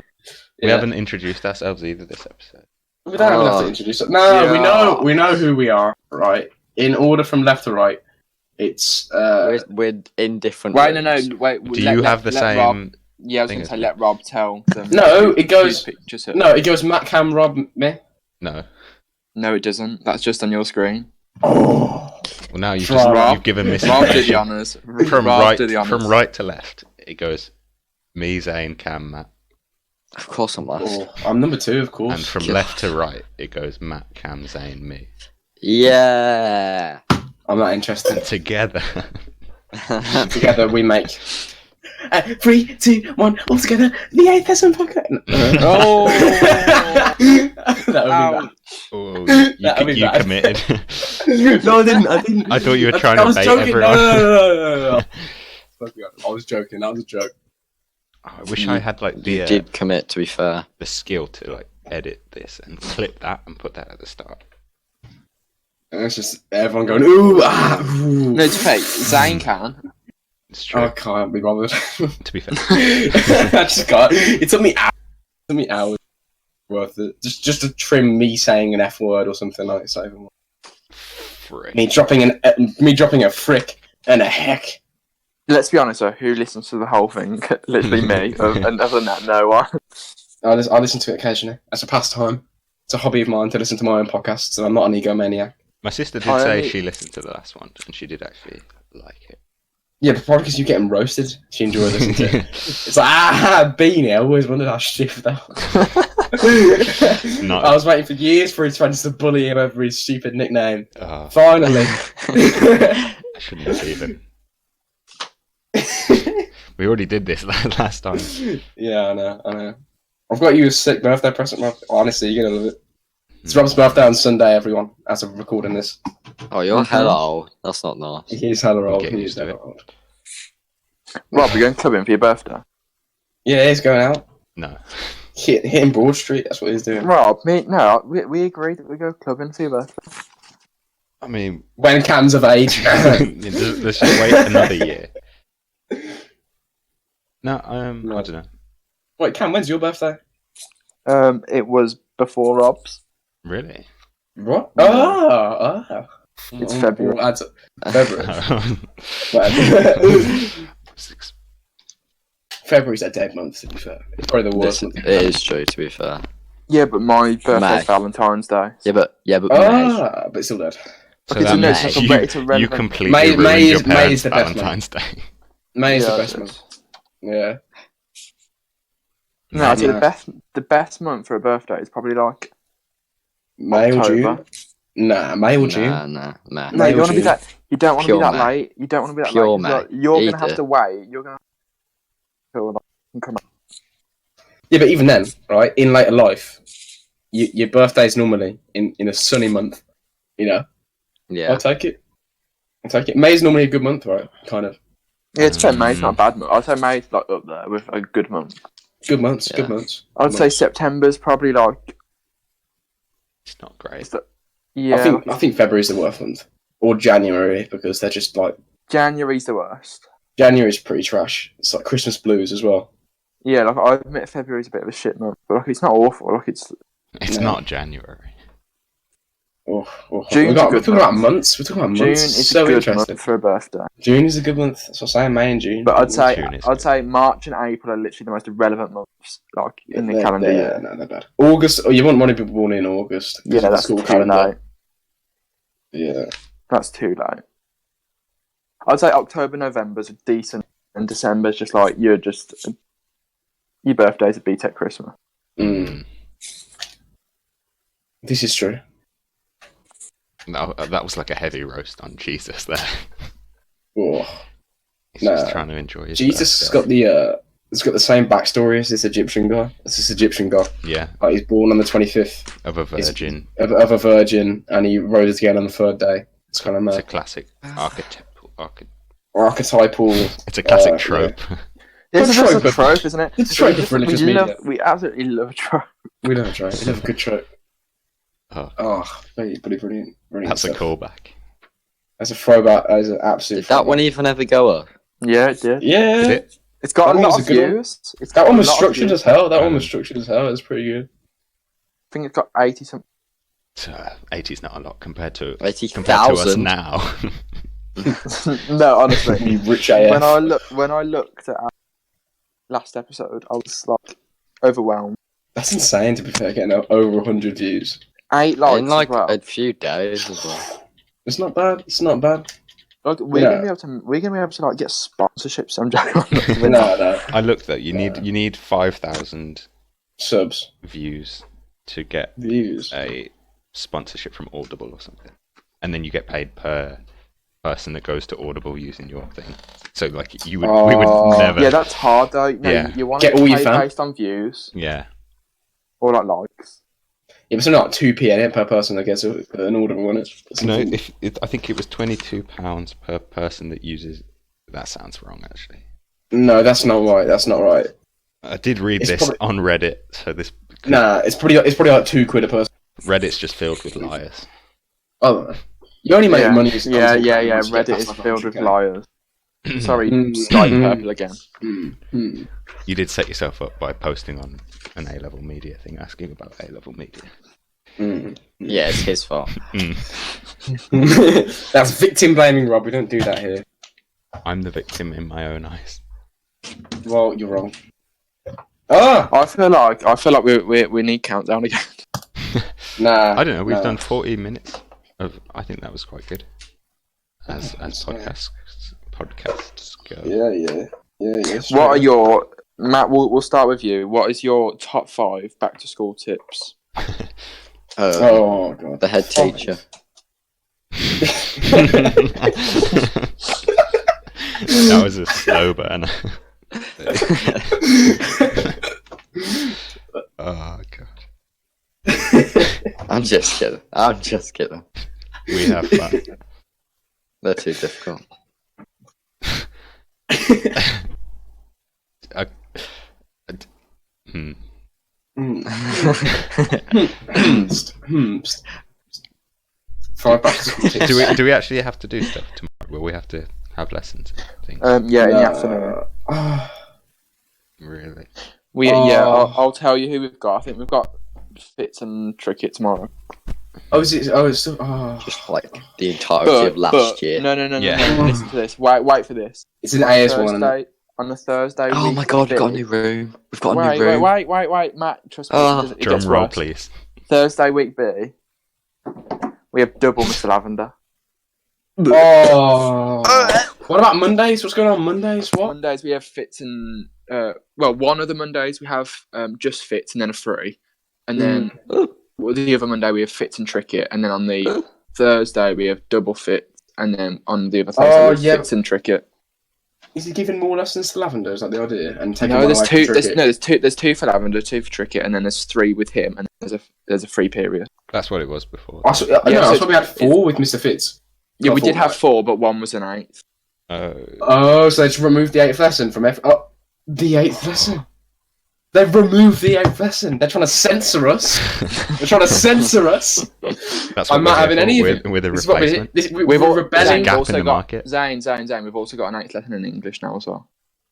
We Yeah. haven't introduced ourselves either this episode. We don't have Oh. to introduce it. No, Yeah. we know who we are. Right, in order from left to right. It's We're in different. Wait, no, rooms. wait. Do you have the same? Rob, yeah, I was thing going to as say me? let Rob tell them. No, it goes- whose pictures are- no. It goes Matt, Cam, Rob, me. No. No, it doesn't. That's just on your screen. Oh, Well, now you've Rob. you've given Rob did the misinformation. honours. From Rob right did the honours. from right to left, it goes me, Zane, Cam, Matt, Of course, I'm last. I'm number 2, of course. and from God. left to right, it goes Matt, Cam, Zane, me. Yeah. I'm not interested. Together. Together we make 3, 2, 1, all together. The 8th SM podcast. Oh. That would be bad. Oh, That'd be you bad. committed. No, I didn't. I thought you were trying to I was bait joking. everyone. No. I was joking. That was a joke. Oh, I wish I had like You did commit, to be fair. the skill to like edit this and clip that and put that at the start. And it's just everyone going ooh ooh. No, it's fake. Zane can. It's true. I can't be bothered. To be fair, I just can't. It took me hours worth it. Just to trim me saying an F word or something like it's not even frick. me dropping a frick and a heck. Let's be honest, though. Who listens to the whole thing? Literally me. And other than that, no one. I listen to it occasionally as a pastime. It's a hobby of mine to listen to my own podcasts, and I'm not an egomaniac. My sister did I say only- she listened to the last one and she did actually like it. Yeah, but probably because you get them roasted. She enjoys listening to it. It's like, Beanie, I always wondered how stiff that was. No. I was waiting for years for his friends to bully him over his stupid nickname. Oh, Finally. I shouldn't have even. We already did this last time. Yeah, I know. I've got you a sick birthday present, Rob. Honestly, you're going to love it. It's Rob's birthday on Sunday, everyone, as of recording this. Oh, you're hella old. That's not nice. He's hella old. getting He's used to hella it. old. Rob, you're going clubbing for your birthday? Yeah, he's going out. No. Hitting Broad Street, that's what he's doing. Rob, we agreed that we go clubbing for your birthday. I mean, When Cam's of age. let's just wait another year. No, I don't know. Wait, Cam, when's your birthday? It was before Rob's. Really? What? Oh. It's February. All adds up. February. Six. February's a dead month, to be fair. It's probably the worst This, month. it is true, to be fair. Yeah, but my birthday's May. Valentine's Day. Yeah, but May. But it's still dead. So It's that a- means it's a- you, it's a relevant- you completely May ruined your is- May parents' is the best month. Valentine's Day. May is Yeah, the best it month. is. Yeah. No, I'd say Yeah. the best month for a birthday is probably like May or June? October. Nah, May or June. Nah. No, May you or don't want to be June. that. You don't want to be Pure that May. late. You don't want to be that Pure late. 'cause You're May. gonna have Either. to wait. You're gonna feel like you can come out. Yeah, but even then, right, in later life, your birthday's normally in a sunny month, you know? Yeah. I'll take it. May's normally a good month, right? Kind of. Yeah, it's fair. May's not a bad month. I'd say May's like up there with a good month. Good months, Yeah. good months. I'd say September's probably like It's not great. yeah. I think February's the worst month. Or January, because they're just like... January's the worst. January's pretty trash. It's like Christmas blues as well. Yeah, like I admit February's a bit of a shit month, but like it's not awful. Like it's It's No. not January. June's a We're good talking about month. months. We're talking about June months. is So a good interesting. month for a birthday. June is a good month. That's what I'm saying. May and June. But I'd say June is good. March and April are literally the most irrelevant months, like in the They're- calendar they're- year. No, they're bad. August. Oh, you wouldn't want to be born in August. 'cause Yeah, of the that's school too calendar. late. Yeah. That's too late. I'd say October, November's decent, and December's just like your birthday's a BTEC Christmas. Mm. This is true. No, that was like a heavy roast on Jesus there. Oh. He's Nah. just trying to enjoy his Jesus has birthday. got it's got the same backstory as this Egyptian guy. It's this Egyptian guy. Yeah, Like, he's born on the 25th of a virgin. of a virgin, and he rose again on the third day. It's kind of It's a mad. classic Archetypal. It's a classic yeah. trope. It's trope, just a but- trope, isn't it? It's a trope of religious media. We absolutely love a trope. We love a trope. We love a good trope. Oh, Oh, brilliant. that's a stuff. callback. That's a throwback. That is an absolute. Did that one even ever go up? Yeah, it did. Yeah. Did it? It's got That a one lot was of a good one. views. It's That got one a was lot of structured views. as hell. That one was structured as hell. It was pretty good. I think it's got 80 something. 80's not a lot compared to us 80,000. now. No, honestly. You rich AF. when I looked at our last episode, I was like overwhelmed. That's insane. To be fair, getting over 100 views. 8 likes In like as well. a few days as well. It's not bad. It's not bad. Like, we're Yeah. gonna be able to like get sponsorships. I'm joking. No. I looked though. You need 5,000 Subs. views to get Views. a sponsorship from Audible or something, and then you get paid per person that goes to Audible using your thing. So like we would never. Yeah, that's hard though. No, Yeah. you want Get to all your pay fans. based on views Yeah. or like likes. Yeah, but it's not 2p in it per person that gets an Audible one. No, I think it was £22 per person that uses. That sounds wrong, actually. No, that's not right. That's not right. I did read It's this probably- on Reddit, so this Nah, it's probably like £2 a person. Reddit's just filled with liars. Oh, you only make money. Using Yeah. content creators, Reddit that's is like filled with 100K. liars. Sorry, Mm. Sky Mm. Purple again. You did set yourself up by posting on an A-level media thing, asking about A-level media. Yeah, it's his fault. That's victim blaming, Rob. We don't do that here. I'm the victim in my own eyes. Well, you're wrong. Ah, I feel like we need countdown again. nah. I don't know. We've nah. done 40 minutes of. I think that was quite good. As podcasts go. Yeah. What are your Matt? We'll start with you. What is your top 5 back to school tips? Oh god. The head teacher. That was a slow burn. Oh god. I'm just kidding. We have fun. They're too difficult. Five back to school tips. Do we actually have to do stuff tomorrow? Will we have to have lessons and things? Yeah, in the afternoon. Really? I'll tell you who we've got. I think we've got Fitz and Trickett tomorrow. Oh, is it? Oh, it's still. Oh. Just like the entirety of last year. No. Yeah. Listen to this. Wait for this. It's an AS1. On the Thursday. Oh week my god, we've got a B- new room. We've got a new room. Wait, Matt. Trust me. It Drum gets roll, worse. please. Thursday week B. We have double Mr. Lavender. Oh. What about Mondays? What's going on Mondays? What? Mondays we have Fitz and one of the Mondays we have just Fitz and then a free, and then the other Monday we have Fitz and Trickett, and then on the Thursday we have double Fitz, and then on the other Thursday we have Fitz and Trickett. Is he giving more lessons to Lavender? Is that the idea? And taking No, one there's away two. from There's Trickett? there's 2 for Lavender, 2 for Trickett, and then there's 3 with him, and there's a free period. That's what it was before. I thought we had 4 with Mr. Fitz. Yeah, I we did thought have 4, but one was an 8th. Oh, so they just removed the 8th lesson from the 8th lesson. They've removed the 8th lesson. They're trying to censor us. They're trying to censor us. That's I'm what not having any of it. with a This is what replacement. We're rebelling. gap in also the got market. Zane. We've also got an 8th lesson in English now as well.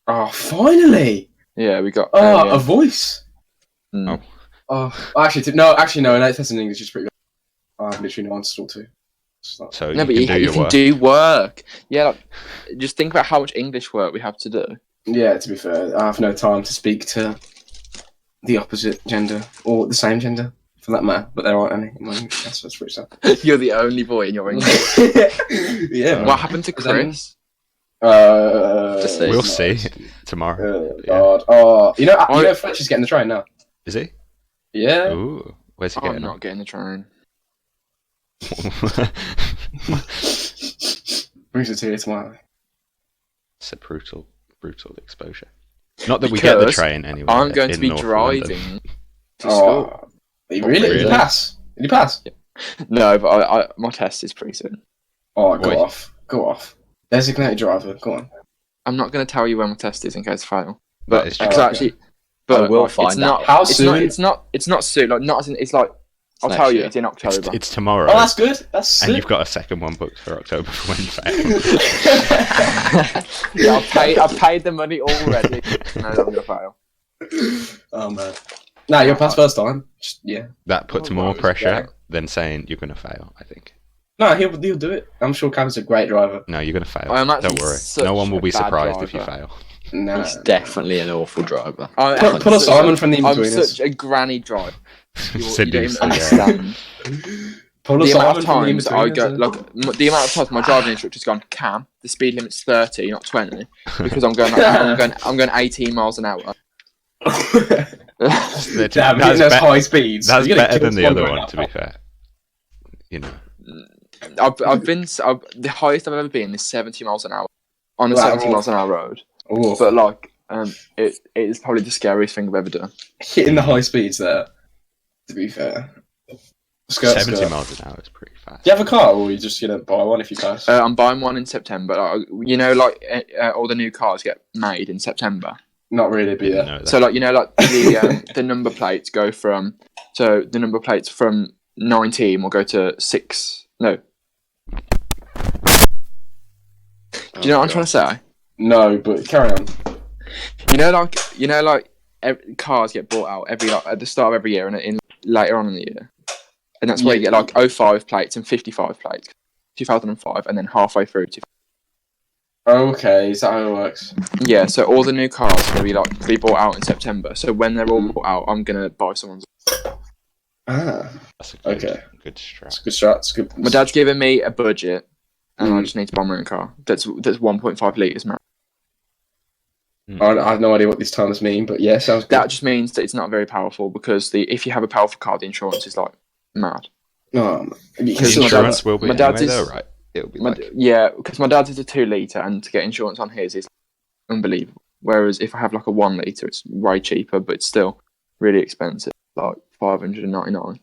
Oh, finally! Yeah, we got. A voice. Mm. Oh, actually, no. An 8th lesson in English is pretty good. I have literally no answer to talk to. So No, you but can do you your can work. do work. Yeah, like, just think about how much English work we have to do. Yeah, to be fair, I have no time to speak to the opposite gender or the same gender for that matter. But there aren't any. That's pretty sad. You're the only boy in your English. Yeah. What happened to Chris? Just say We'll it's see tomorrow. God. Oh, you know Fletcher's getting the train now. Is he? Yeah. Ooh, where's he I'm getting? not getting the train. Brings a tear to my eye. It's a brutal exposure. Not that we get the Because train anyway. I'm going to in be North driving London. to school. Oh, really? Did you pass? Did you pass? No, but my test is pretty soon. Oh, go Wait. off. Go off. Designated driver. Go on. I'm not going to tell you when my test is in case I fail. That But is because true. actually, but I will like, find it's not, out. How it's soon? Not, it's not soon. Like not as in, it's like I'll Next tell you. year. It's in October. It's tomorrow. Oh, that's good. That's and sick. you've got a second one booked for October for when you fail. Yeah, I've paid the money already. I know that I'm going to fail. Oh man. Nah, you'll pass first time. Yeah. That puts Oh, more wow, pressure yeah. than saying you're going to fail, I think. No, he'll do it. I'm sure Cam's a great driver. No, you're going to fail. I'm actually Don't worry. such No one will a be bad surprised if you driver. fail. No. He's definitely an awful driver. Pull a Simon from the I'm in-betweeners. such a granny driver. You don't Sydney's, even understand. Pull a The amount Simon of from the times I go, in-betweeners. like, the amount of times my driving instructor's gone, Cam, the speed limit's 30, not 20, because I'm going 18 miles an hour. That's Damn, hitting those be- high speeds. That's You're gonna better kill than the someone other going one, that to be fast. fair. You know. The highest I've ever been is 70 miles an hour on a Wow. 70 miles an hour road. Ooh. But like, it is probably the scariest thing I've ever done. Hitting the high speeds there, to be fair. 70 miles an hour is pretty fast. Do you have a car, or are you just going to buy one if you pass? I'm buying one in September. You know, like all the new cars get made in September. Not really, but yeah. No, So like, you know, like the number plates go from, so the number plates from 19 will go to 6. No. Do you know what I'm trying to say? No, but carry on. You know, like cars get bought out every like, at the start of every year and in later on in the year, and that's where you get like 05 plates and 55 plates, 2005, and then halfway through to Okay, is that how it works? yeah. So all the new cars will be bought out in September. So when they're all bought out, I'm gonna buy someone's. Ah, That's a good, Okay. good strat. that's a good strat. That's good. My dad's giving me a budget, and I Mm. just need to buy my own car. That's 1.5 liters, man. I have no idea what these terms mean, but yeah, sounds good. That just means that it's not very powerful because if you have a powerful car, the insurance is like mad. No, The because my insurance dad's- will be my dad's anyway, is- though, right? It'll be My, like... yeah, because my dad's is a 2 litre, and to get insurance on his is unbelievable. Whereas if I have like a 1 litre, it's way cheaper, but it's still really expensive, like $599.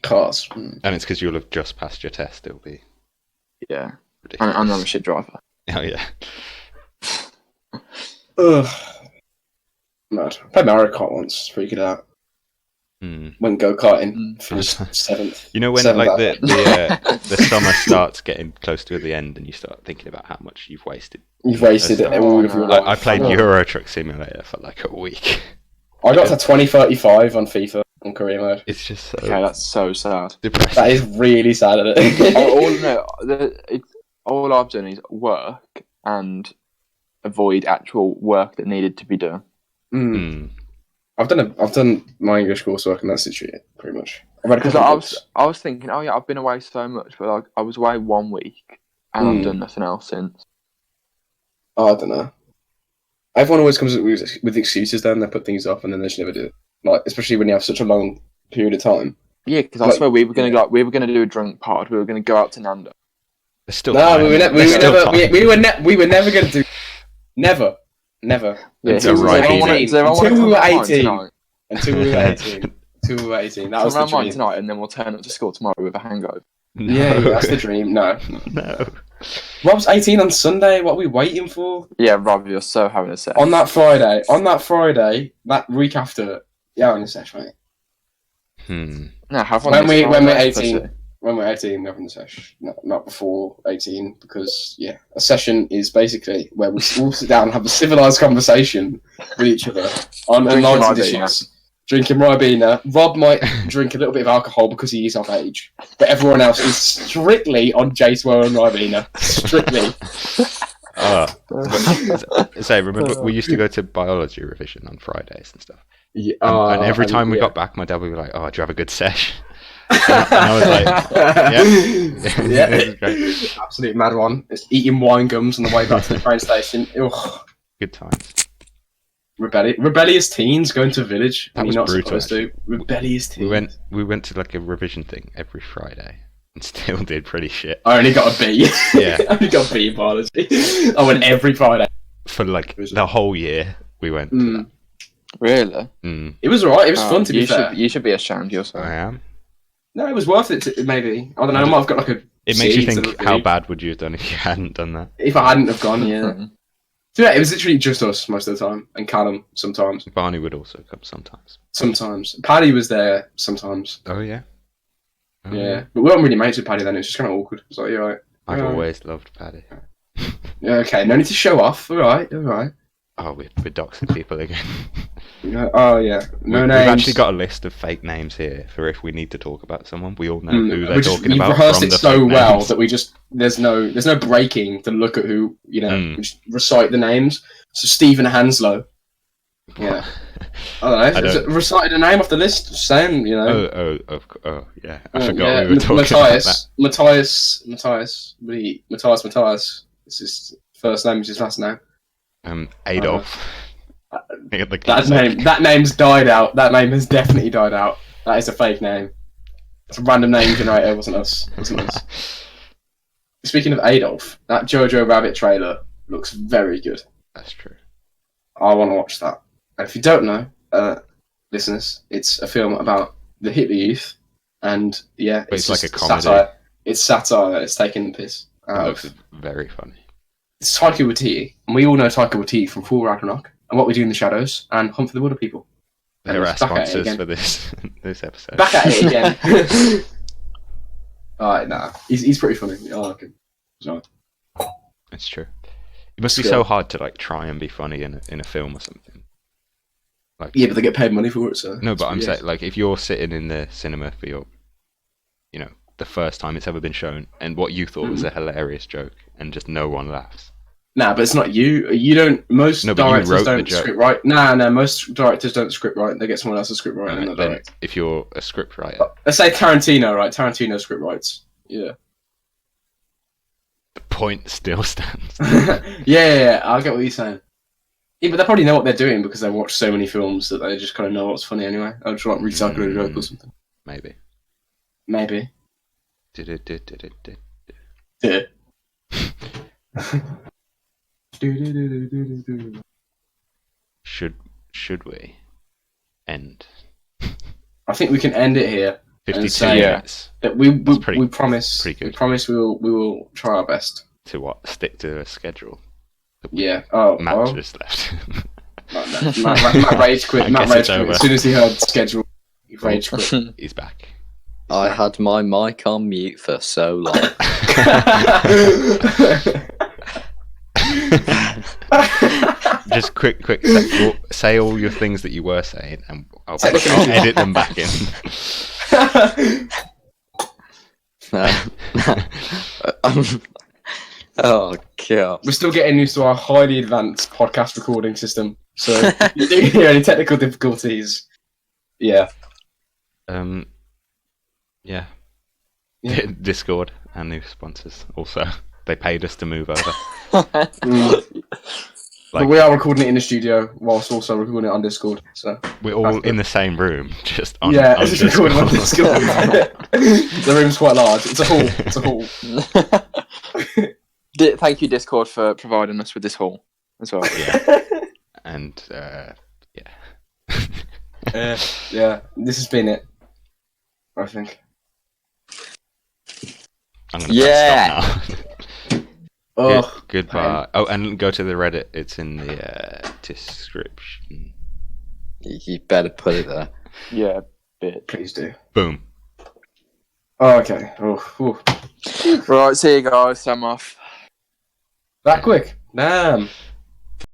Cars. And it's because you'll have just passed your test. It'll be Yeah, ridiculous. and I'm a shit driver. Oh, yeah. Ugh. Mad. Played Mario Kart once. Pretty good out. Hmm. Went go karting. Mm. Finished 7th. You know when Seven like out the summer starts getting close to the end and you start thinking about how much you've wasted. You've wasted That's- all of your life. I played Oh. Euro Truck Simulator for like a week. I got to 2035 on FIFA on career mode. It's just so Okay, that's so sad. depressing. That is really sad, isn't it? All I've done is work and avoid actual work that needed to be done. Mm. Hmm. I've done my English coursework and that's it, pretty much. I've read a Because couple of books. I was thinking, oh yeah, I've been away so much, but like I was away 1 week and I've done nothing else since. Oh, I don't know. Everyone always comes up with excuses. Then they put things off, and then they just never do it. Like, especially when you have such a long period of time. Yeah, because I Like, swear we were gonna do a drunk pod. We were gonna go out to Nando. There's still No, time. we were, There's still time. we were never going to do. Never. Yeah, Until does right everyone wanna- evening. does everyone wanna Until we come were round mine 18. tonight? Until we were 18. Until we were 18. That was Come the round mine dream. tonight, and then we'll turn up to school tomorrow with a hangover. No. Yeah, that's the dream. No. No. Rob's 18 on Sunday. What are we waiting for? Yeah, Rob, you're so having a set. On that Friday, that week after, yeah, on the session, mate. Hmm. No, have one. When this we're Friday, 18. pussy. When we're 18, we're having the session. Not before 18, because, yeah, a session is basically where we all sit down and have a civilised conversation with each other on Drinking enlightened Ribena. issues. Drinking Ribena. Rob might drink a little bit of alcohol because he is of age, but everyone else is strictly on J-Swear and Ribena. Strictly. Say, remember we used to go to biology revision on Fridays and stuff. Yeah, And every time we got back, my dad would be like, "Oh, do you have a good sesh?" And I was like, "Yeah, Yeah. It was great. Absolute mad one. It's eating wine gums on the way back to the train station. Ugh. Good times." Rebellious teens going to a village. That when was you're not brutal, supposed to. Rebellious teens. We went to like a revision thing every Friday and still did pretty shit I only got a B. Yeah. I only got a B in biology. I went every Friday. for like the whole year. We went. To Mm. Really? that. It was alright. It was fun to be you fair. You should be ashamed of yourself. I am. No, it was worth it. Maybe I don't know. I might have got like a It makes you seeds think, of how food. bad would you have done if you hadn't done that? If I hadn't have gone, Yeah. So yeah, it was literally just us most of the time, and Callum sometimes. Barney would also come sometimes. Sometimes Paddy was there sometimes. Oh yeah. Oh, Yeah, but we weren't really mates with Paddy then. It was just kind of awkward. It was like, you're right. I've Alright. always loved Paddy. Yeah, okay, no need to show off. All right, all right. Oh, we're doxing people again. Oh yeah, no We've names. actually got a list of fake names here for if we need to talk about someone. We all know who they're talking We've about. rehearsed from it the so fake well names. that we just there's no breaking to look at who you know. Mm. We just recite the names. So Stephen Hanslow. Yeah, I don't know. Recited a name off the list. Just saying, you know. Oh, yeah. I forgot yeah, we were talking about that. Matthias. Matthias. It's his first name. It's his last name. Adolf. That name's died out. That name has definitely died out. That is a fake name. It's a random name generator. It wasn't us. Speaking of Adolf, that Jojo Rabbit trailer looks very good. That's true. I want to watch that. And if you don't know, listeners, it's a film about the Hitler Youth, and yeah, But it's like just a comedy. Satire. It's satire. It's taking the piss. It looks very funny. It's Taika Waititi, and we all know Taika Waititi from Full Ragnarok and What We Do in the Shadows and Hunt for the Wilder People. They're our Back at it sponsors again. for this episode. Back at it again. Alright, nah. He's pretty funny. I like him. So, It's true. It must be Still. so hard to like try and be funny in a film or something. Like yeah, but they get paid money for it, so. no, but I'm yeah. saying like if you're sitting in the cinema for your, you know, the first time it's ever been shown, and what you thought was a hilarious joke, and just no one laughs. Nah, but it's not you. You don't. Most No, but you directors wrote the don't joke. script write. Nah, most directors don't script write. They get someone else to script write and And then then direct. if you're a scriptwriter, Let's say Tarantino, right? Tarantino script writes. Yeah. the point still stands. yeah, I get what you're saying. Yeah, but they probably know what they're doing because they watch so many films that they just kind of know what's funny anyway. I'll just like recycle a joke or something. Maybe. Maybe. Yeah. Should we end? I think we can end it here. 52 say- minutes That we pretty- promise. pretty good. We promise we will try our best. to what? Stick to a schedule. Yeah. Oh. Matt oh. just left. Matt rage quit. I Matt guess rage it's quit. over. As soon as he heard schedule, he rage quit. He's back. I had my mic on mute for so long. Just quick. Say all your things that you were saying, and I'll Technically. edit them back in. Oh god. We're still getting used to our highly advanced podcast recording system. So if you do hear any technical difficulties, yeah. Yeah. Yeah. Discord, our new sponsors. Also, they paid us to move over. Mm. Like, But we are recording it in the studio whilst also recording it on Discord. So we're all in the same room, just on. yeah, on it's just recording on Discord. The room's quite large. It's a hall. It's a hall. Thank you, Discord, for providing us with this hall as well. Yeah. And yeah. Yeah, this has been it. I think. I'm gonna Yeah. stop now. Oh, Goodbye. Oh, and go to the Reddit. It's in the description. You better put it there. Yeah, bit. please do. Boom. Oh, okay. Oh, Right, see you guys. I'm off. that quick. Damn.